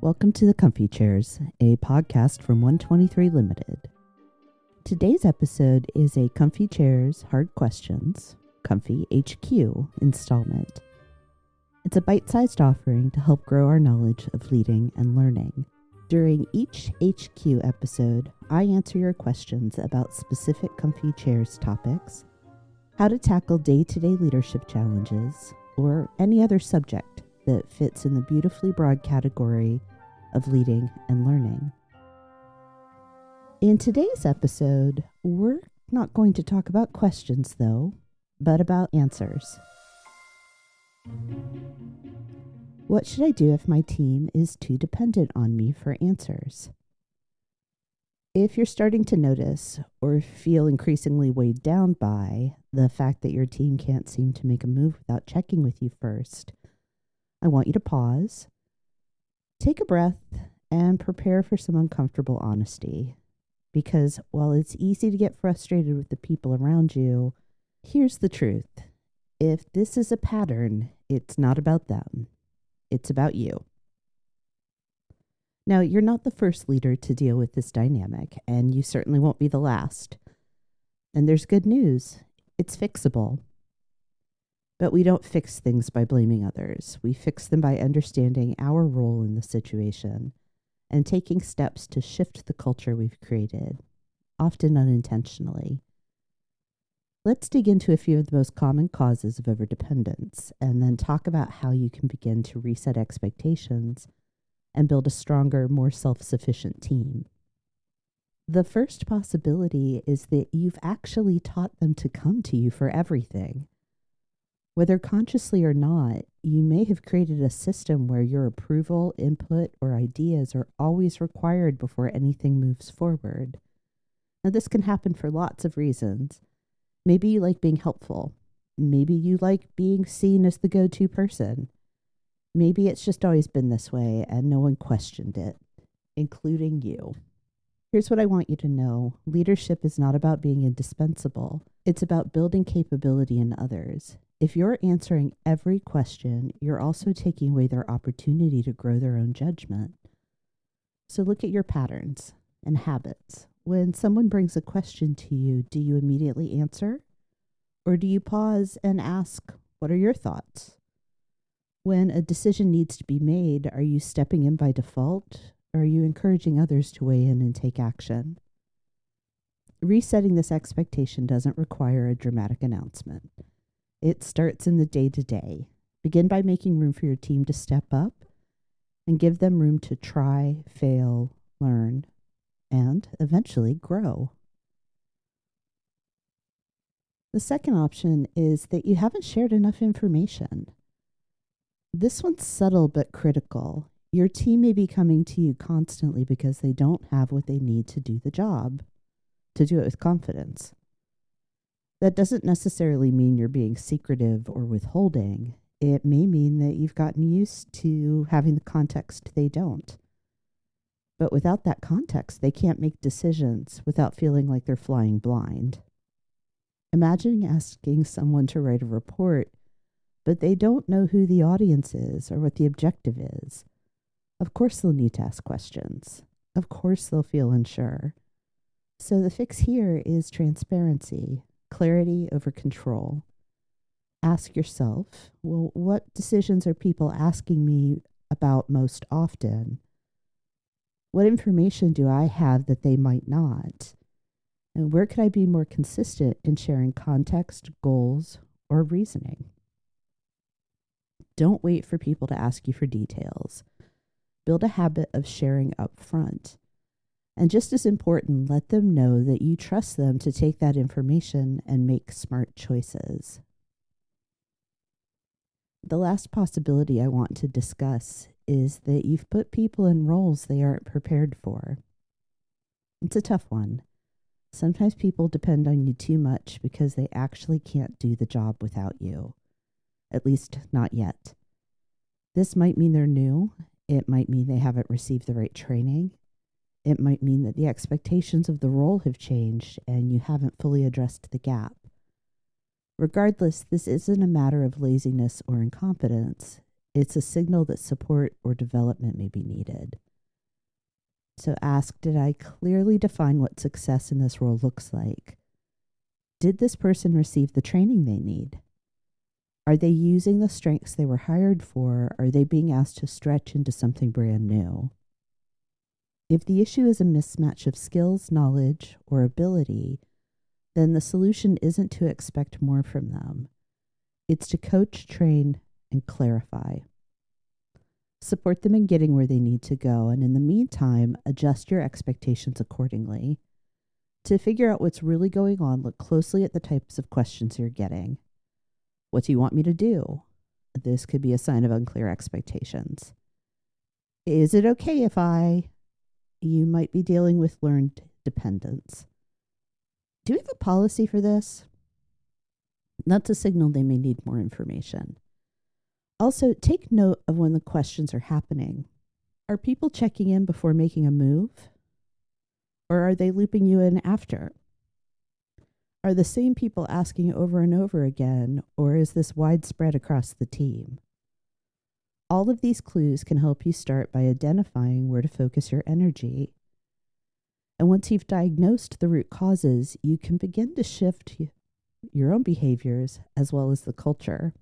Welcome to the Comfy Chairs, a podcast from 123 Limited. Today's episode is a Comfy Chairs Hard Questions, comfyHQ installment. It's a bite-sized offering to help grow our knowledge of leading and learning. During each HQ episode, I answer your questions about specific Comfy Chairs topics, how to tackle day-to-day leadership challenges, or any other subject that fits in the beautifully broad category of leading and learning. In today's episode, we're not going to talk about questions though, but about answers. What should I do if my team is too dependent on me for answers? If you're starting to notice or feel increasingly weighed down by the fact that your team can't seem to make a move without checking with you first, I want you to pause, take a breath, and prepare for some uncomfortable honesty. Because while it's easy to get frustrated with the people around you, here's the truth. If this is a pattern, it's not about them. It's about you. Now, you're not the first leader to deal with this dynamic, and you certainly won't be the last. And there's good news. It's fixable. But we don't fix things by blaming others. We fix them by understanding our role in the situation and taking steps to shift the culture we've created, often unintentionally. Let's dig into a few of the most common causes of overdependence, and then talk about how you can begin to reset expectations and build a stronger, more self-sufficient team. The first possibility is that you've actually taught them to come to you for everything. Whether consciously or not, you may have created a system where your approval, input, or ideas are always required before anything moves forward. Now, this can happen for lots of reasons. Maybe you like being helpful. Maybe you like being seen as the go-to person. Maybe it's just always been this way and no one questioned it, including you. Here's what I want you to know. Leadership is not about being indispensable. It's about building capability in others. If you're answering every question, you're also taking away their opportunity to grow their own judgment. So look at your patterns and habits. When someone brings a question to you, do you immediately answer? Or do you pause and ask, what are your thoughts? When a decision needs to be made, are you stepping in by default? Or are you encouraging others to weigh in and take action? Resetting this expectation doesn't require a dramatic announcement. It starts in the day-to-day. Begin by making room for your team to step up and give them room to try, fail, learn, and eventually grow. The second option is that you haven't shared enough information. This one's subtle but critical. Your team may be coming to you constantly because they don't have what they need to do the job, to do it with confidence. That doesn't necessarily mean you're being secretive or withholding. It may mean that you've gotten used to having the context they don't. But without that context, they can't make decisions without feeling like they're flying blind. Imagine asking someone to write a report, but they don't know who the audience is or what the objective is. Of course they'll need to ask questions. Of course they'll feel unsure. So the fix here is transparency, clarity over control. Ask yourself, well, what decisions are people asking me about most often? What information do I have that they might not? And where could I be more consistent in sharing context, goals, or reasoning? Don't wait for people to ask you for details. Build a habit of sharing up front. And just as important, let them know that you trust them to take that information and make smart choices. The last possibility I want to discuss is that you've put people in roles they aren't prepared for. It's a tough one. Sometimes people depend on you too much because they actually can't do the job without you. At least not yet. This might mean they're new. It might mean they haven't received the right training. It might mean that the expectations of the role have changed and you haven't fully addressed the gap. Regardless, this isn't a matter of laziness or incompetence. It's a signal that support or development may be needed. So ask, did I clearly define what success in this role looks like? Did this person receive the training they need? Are they using the strengths they were hired for? Are they being asked to stretch into something brand new? If the issue is a mismatch of skills, knowledge, or ability, then the solution isn't to expect more from them. It's to coach, train, and clarify. Support them in getting where they need to go, and in the meantime, adjust your expectations accordingly. To figure out what's really going on, look closely at the types of questions you're getting. What do you want me to do? This could be a sign of unclear expectations. Is it okay if I? You might be dealing with learned dependence. Do we have a policy for this? That's a signal they may need more information. Also, take note of when the questions are happening. Are people checking in before making a move? Or are they looping you in after? Are the same people asking over and over again, or is this widespread across the team? All of these clues can help you start by identifying where to focus your energy. And once you've diagnosed the root causes, you can begin to shift your own behaviors as well as the culture.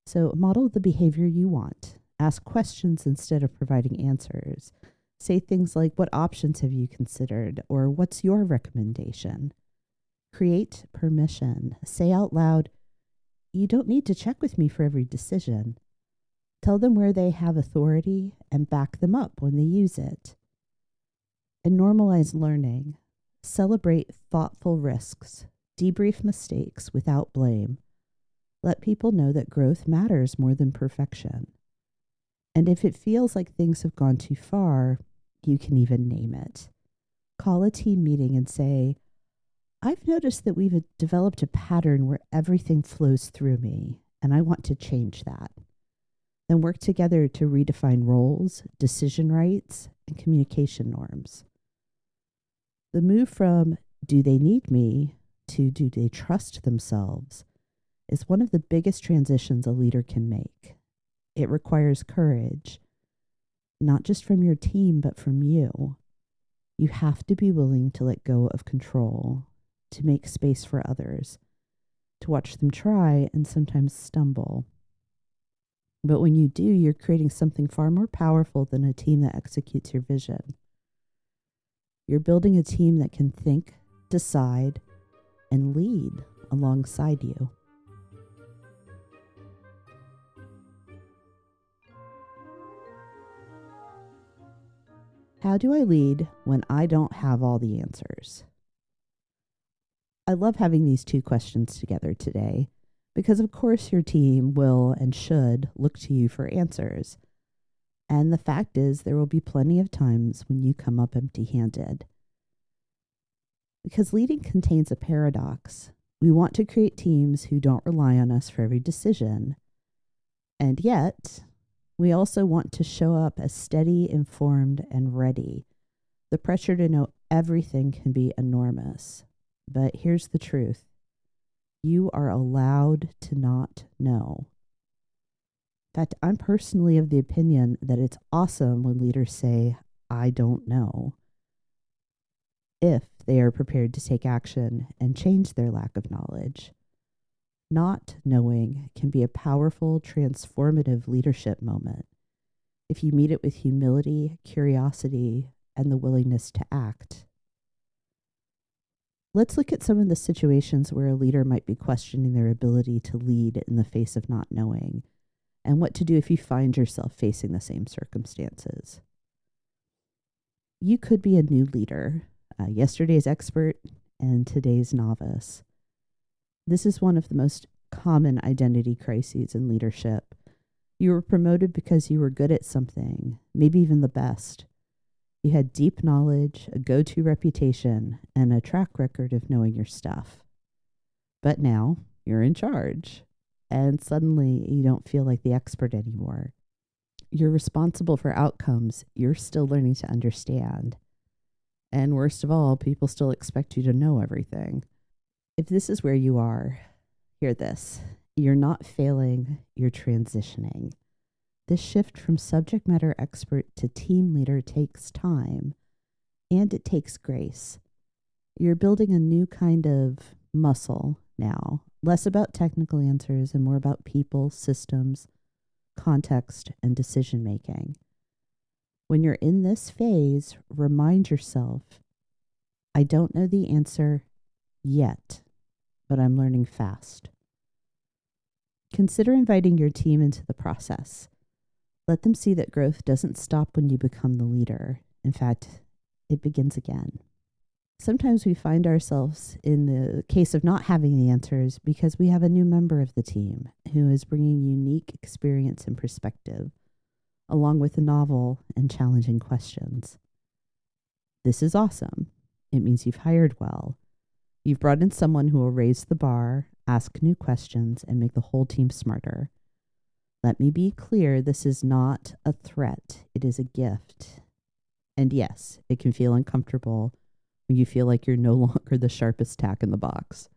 So model the behavior you want. Ask questions instead of providing answers. Say things like, what options have you considered? Or what's your recommendation? Create permission. Say out loud, you don't need to check with me for every decision. Tell them where they have authority and back them up when they use it. And normalize learning. Celebrate thoughtful risks. Debrief mistakes without blame. Let people know that growth matters more than perfection. And if it feels like things have gone too far, you can even name it. Call a team meeting and say, I've noticed that we've developed a pattern where everything flows through me, and I want to change that. Then work together to redefine roles, decision rights, and communication norms. The move from do they need me to do they trust themselves is one of the biggest transitions a leader can make. It requires courage, not just from your team, but from you. You have to be willing to let go of control, to make space for others, to watch them try and sometimes stumble. But when you do, you're creating something far more powerful than a team that executes your vision. You're building a team that can think, decide, and lead alongside you. How do I lead when I don't have all the answers? I love having these two questions together today because, of course, your team will and should look to you for answers. And the fact is, there will be plenty of times when you come up empty-handed. Because leading contains a paradox. We want to create teams who don't rely on us for every decision. And yet, we also want to show up as steady, informed, and ready. The pressure to know everything can be enormous. But here's the truth. You are allowed to not know. In fact, I'm personally of the opinion that it's awesome when leaders say, I don't know, if they are prepared to take action and change their lack of knowledge. Not knowing can be a powerful, transformative leadership moment if you meet it with humility, curiosity, and the willingness to act. Let's look at some of the situations where a leader might be questioning their ability to lead in the face of not knowing, and what to do if you find yourself facing the same circumstances. You could be a new leader, yesterday's expert and today's novice. This is one of the most common identity crises in leadership. You were promoted because you were good at something, maybe even the best. You had deep knowledge, a go-to reputation, and a track record of knowing your stuff. But now you're in charge, and suddenly you don't feel like the expert anymore. You're responsible for outcomes you're still learning to understand. And worst of all, people still expect you to know everything. If this is where you are, hear this. You're not failing, you're transitioning. This shift from subject matter expert to team leader takes time, and it takes grace. You're building a new kind of muscle now, less about technical answers and more about people, systems, context, and decision making. When you're in this phase, remind yourself, I don't know the answer yet, but I'm learning fast. Consider inviting your team into the process. Let them see that growth doesn't stop when you become the leader. In fact, it begins again. Sometimes we find ourselves in the case of not having the answers because we have a new member of the team who is bringing unique experience and perspective, along with novel and challenging questions. This is awesome. It means you've hired well. You've brought in someone who will raise the bar, ask new questions, and make the whole team smarter. Let me be clear, this is not a threat. It is a gift. And yes, it can feel uncomfortable when you feel like you're no longer the sharpest tack in the box.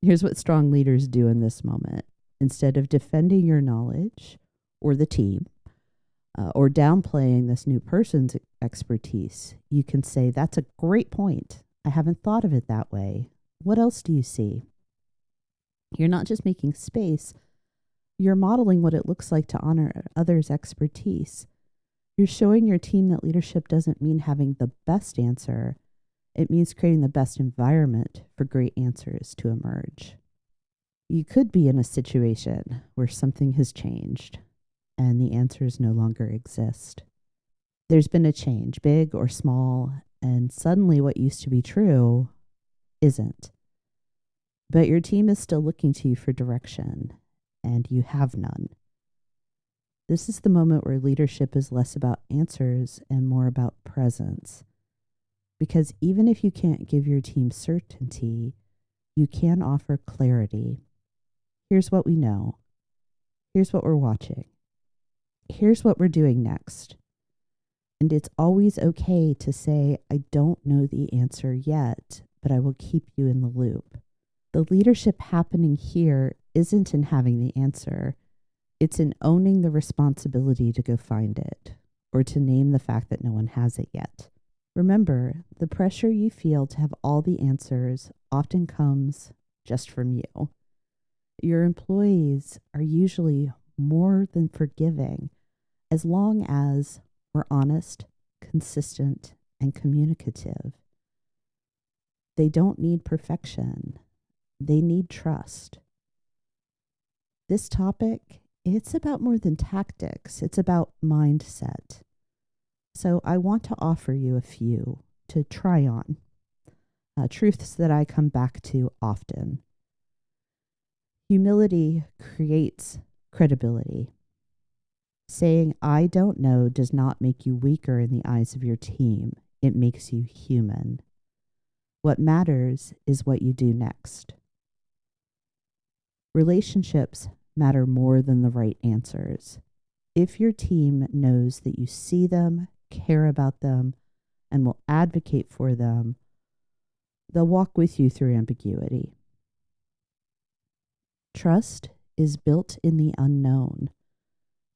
Here's what strong leaders do in this moment. Instead of defending your knowledge or the team, or downplaying this new person's expertise, you can say, that's a great point. I haven't thought of it that way. What else do you see? You're not just making space, you're modeling what it looks like to honor others' expertise. You're showing your team that leadership doesn't mean having the best answer. It means creating the best environment for great answers to emerge. You could be in a situation where something has changed and the answers no longer exist. There's been a change, big or small, and suddenly what used to be true isn't. But your team is still looking to you for direction, and you have none. This is the moment where leadership is less about answers and more about presence. Because even if you can't give your team certainty, you can offer clarity. Here's what we know. Here's what we're watching. Here's what we're doing next. And it's always okay to say, I don't know the answer yet, but I will keep you in the loop. The leadership happening here isn't in having the answer. It's in owning the responsibility to go find it, or to name the fact that no one has it yet. Remember, the pressure you feel to have all the answers often comes just from you. Your employees are usually more than forgiving as long as we're honest, consistent, and communicative. They don't need perfection. They need trust. This topic, it's about more than tactics. It's about mindset. So I want to offer you a few to try on. Truths that I come back to often. Humility creates credibility. Saying, I don't know, does not make you weaker in the eyes of your team. It makes you human. What matters is what you do next. Relationships matter more than the right answers. If your team knows that you see them, care about them, and will advocate for them, they'll walk with you through ambiguity. Trust is built in the unknown.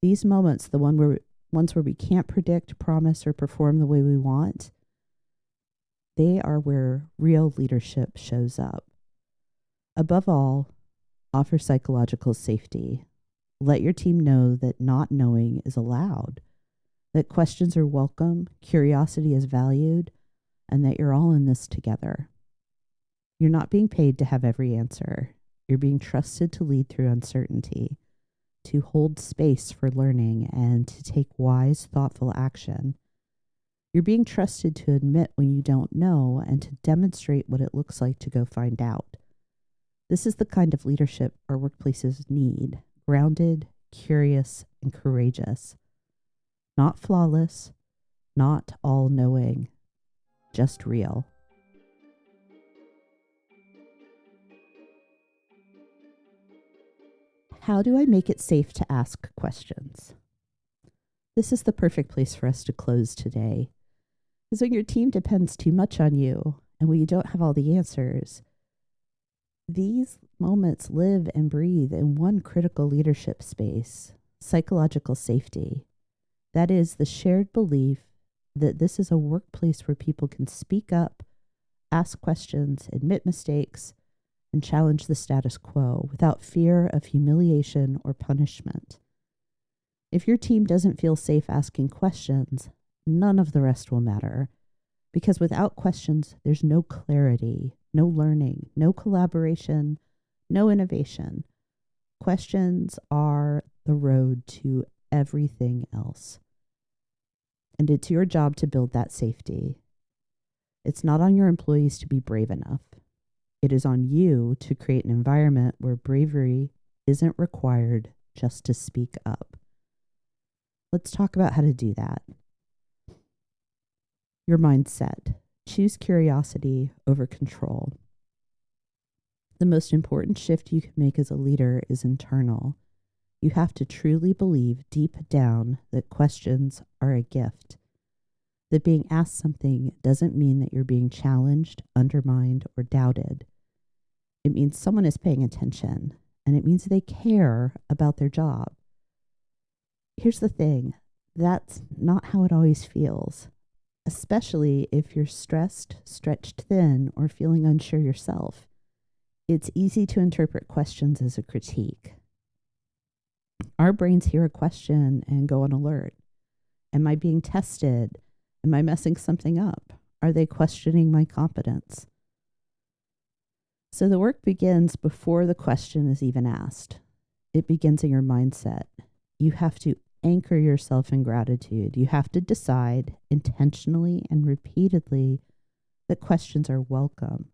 These moments, the ones where we can't predict, promise, or perform the way we want, they are where real leadership shows up. Above all, offer psychological safety. Let your team know that not knowing is allowed, that questions are welcome, curiosity is valued, and that you're all in this together. You're not being paid to have every answer. You're being trusted to lead through uncertainty, to hold space for learning, and to take wise, thoughtful action. You're being trusted to admit when you don't know and to demonstrate what it looks like to go find out. This is the kind of leadership our workplaces need: grounded, curious, and courageous. Not flawless, not all-knowing, just real. How do I make it safe to ask questions? This is the perfect place for us to close today. Because when your team depends too much on you and when you don't have all the answers, these moments live and breathe in one critical leadership space: psychological safety. That is the shared belief that this is a workplace where people can speak up, ask questions, admit mistakes, and challenge the status quo without fear of humiliation or punishment. If your team doesn't feel safe asking questions, none of the rest will matter. Because without questions, there's no clarity, no learning, no collaboration, no innovation. Questions are the road to everything else. And it's your job to build that safety. It's not on your employees to be brave enough. It is on you to create an environment where bravery isn't required just to speak up. Let's talk about how to do that. Your mindset. Choose curiosity over control. The most important shift you can make as a leader is internal. You have to truly believe deep down that questions are a gift. That being asked something doesn't mean that you're being challenged, undermined, or doubted. It means someone is paying attention, and it means they care about their job. Here's the thing, that's not how it always feels, especially if you're stressed, stretched thin, or feeling unsure yourself. It's easy to interpret questions as a critique. Our brains hear a question and go on alert. Am I being tested? Am I messing something up? Are they questioning my competence? So the work begins before the question is even asked. It begins in your mindset. You have to anchor yourself in gratitude. You have to decide intentionally and repeatedly that questions are welcome,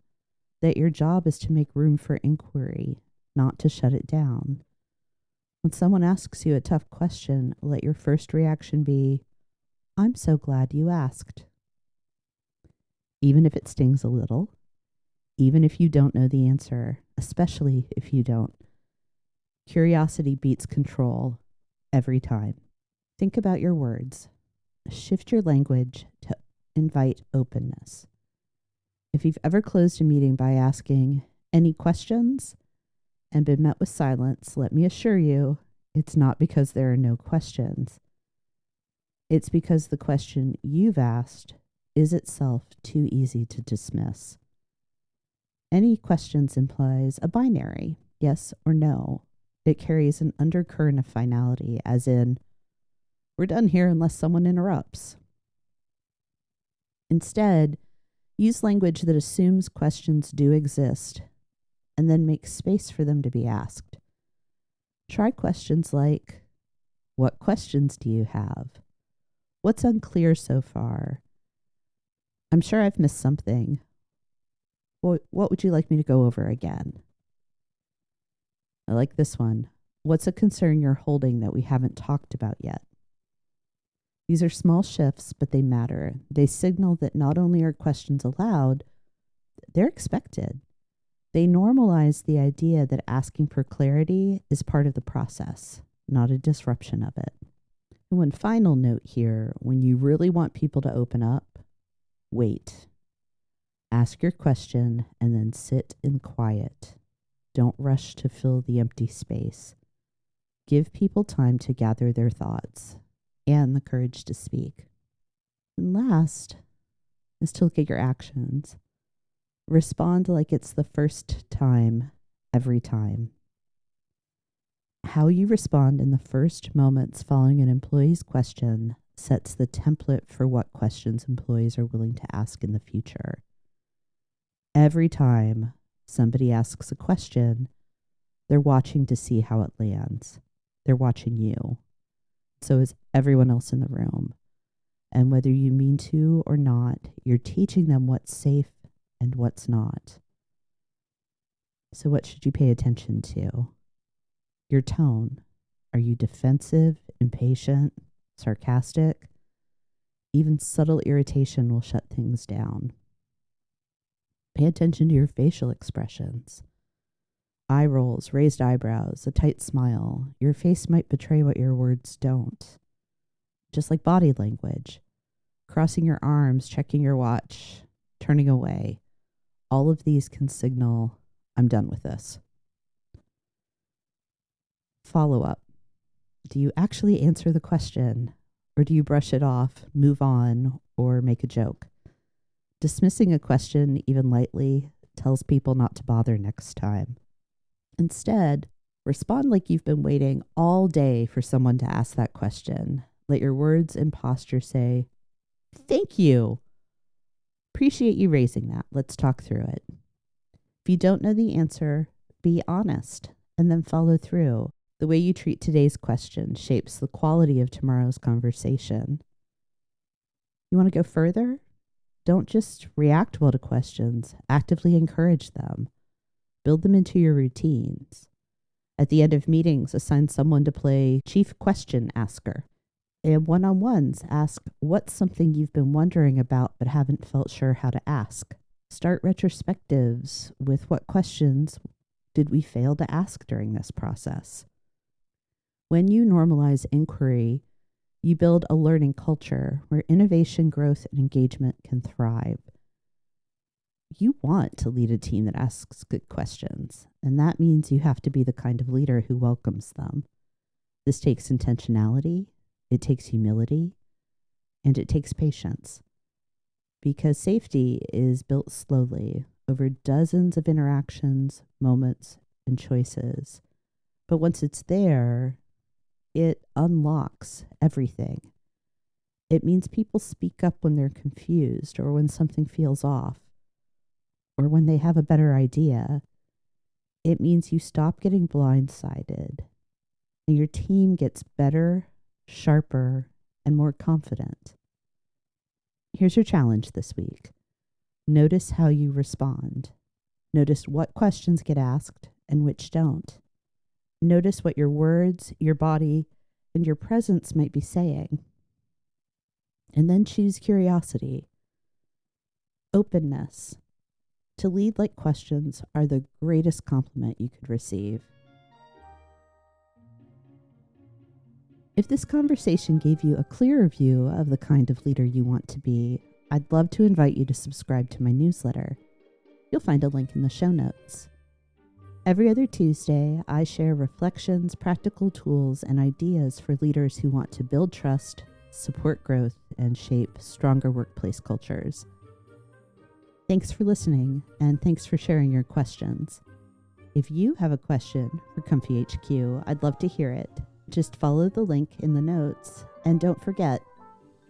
that your job is to make room for inquiry, not to shut it down. When someone asks you a tough question, let your first reaction be, I'm so glad you asked. Even if it stings a little, even if you don't know the answer, especially if you don't. Curiosity beats control every time. Think about your words. Shift your language to invite openness. If you've ever closed a meeting by asking, any questions? And been met with silence, let me assure you, it's not because there are no questions. It's because the question you've asked is itself too easy to dismiss. Any questions implies a binary, yes or no. It carries an undercurrent of finality, as in, we're done here unless someone interrupts. Instead, use language that assumes questions do exist and then make space for them to be asked. Try questions like, what questions do you have? What's unclear so far? I'm sure I've missed something. What would you like me to go over again? I like this one. What's a concern you're holding that we haven't talked about yet? These are small shifts, but they matter. They signal that not only are questions allowed, they're expected. They normalize the idea that asking for clarity is part of the process, not a disruption of it. And one final note here, when you really want people to open up, wait. Ask your question and then sit in quiet. Don't rush to fill the empty space. Give people time to gather their thoughts and the courage to speak. And last is to look at your actions. Respond like it's the first time, every time. How you respond in the first moments following an employee's question sets the template for what questions employees are willing to ask in the future. Every time somebody asks a question, they're watching to see how it lands. They're watching you. So is everyone else in the room. And whether you mean to or not, you're teaching them what's safe and what's not. So what should you pay attention to? Your tone. Are you defensive, impatient, sarcastic? Even subtle irritation will shut things down. Pay attention to your facial expressions. Eye rolls, raised eyebrows, a tight smile. Your face might betray what your words don't. Just like body language. Crossing your arms, checking your watch, turning away. All of these can signal, I'm done with this. Follow up. Do you actually answer the question, or do you brush it off, move on, or make a joke? Dismissing a question, even lightly, tells people not to bother next time. Instead, respond like you've been waiting all day for someone to ask that question. Let your words and posture say, "Thank you. Appreciate you raising that. Let's talk through it." If you don't know the answer, be honest and then follow through. The way you treat today's question shapes the quality of tomorrow's conversation. You want to go further? Don't just react well to questions, actively encourage them. Build them into your routines. At the end of meetings, assign someone to play chief question asker. And one-on-ones, ask what's something you've been wondering about but haven't felt sure how to ask. Start retrospectives with what questions did we fail to ask during this process. When you normalize inquiry, you build a learning culture where innovation, growth, and engagement can thrive. You want to lead a team that asks good questions, and that means you have to be the kind of leader who welcomes them. This takes intentionality, it takes humility, and it takes patience. Because safety is built slowly over dozens of interactions, moments, and choices. But once it's there, it unlocks everything. It means people speak up when they're confused or when something feels off or when they have a better idea. It means you stop getting blindsided and your team gets better, sharper, and more confident. Here's your challenge this week. Notice how you respond. Notice what questions get asked and which don't. Notice what your words, your body, and your presence might be saying. And then choose curiosity, openness. To lead like questions are the greatest compliment you could receive. If this conversation gave you a clearer view of the kind of leader you want to be, I'd love to invite you to subscribe to my newsletter. You'll find a link in the show notes. Every other Tuesday, I share reflections, practical tools, and ideas for leaders who want to build trust, support growth, and shape stronger workplace cultures. Thanks for listening, and thanks for sharing your questions. If you have a question for comfyHQ, I'd love to hear it. Just follow the link in the notes, and don't forget,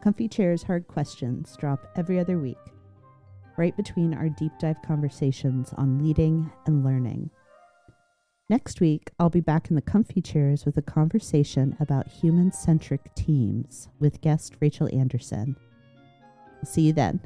Comfy Chair's Hard Questions drop every other week, right between our deep dive conversations on leading and learning. Next week, I'll be back in the comfy chairs with a conversation about human-centric teams with guest Rachel Anderson. See you then.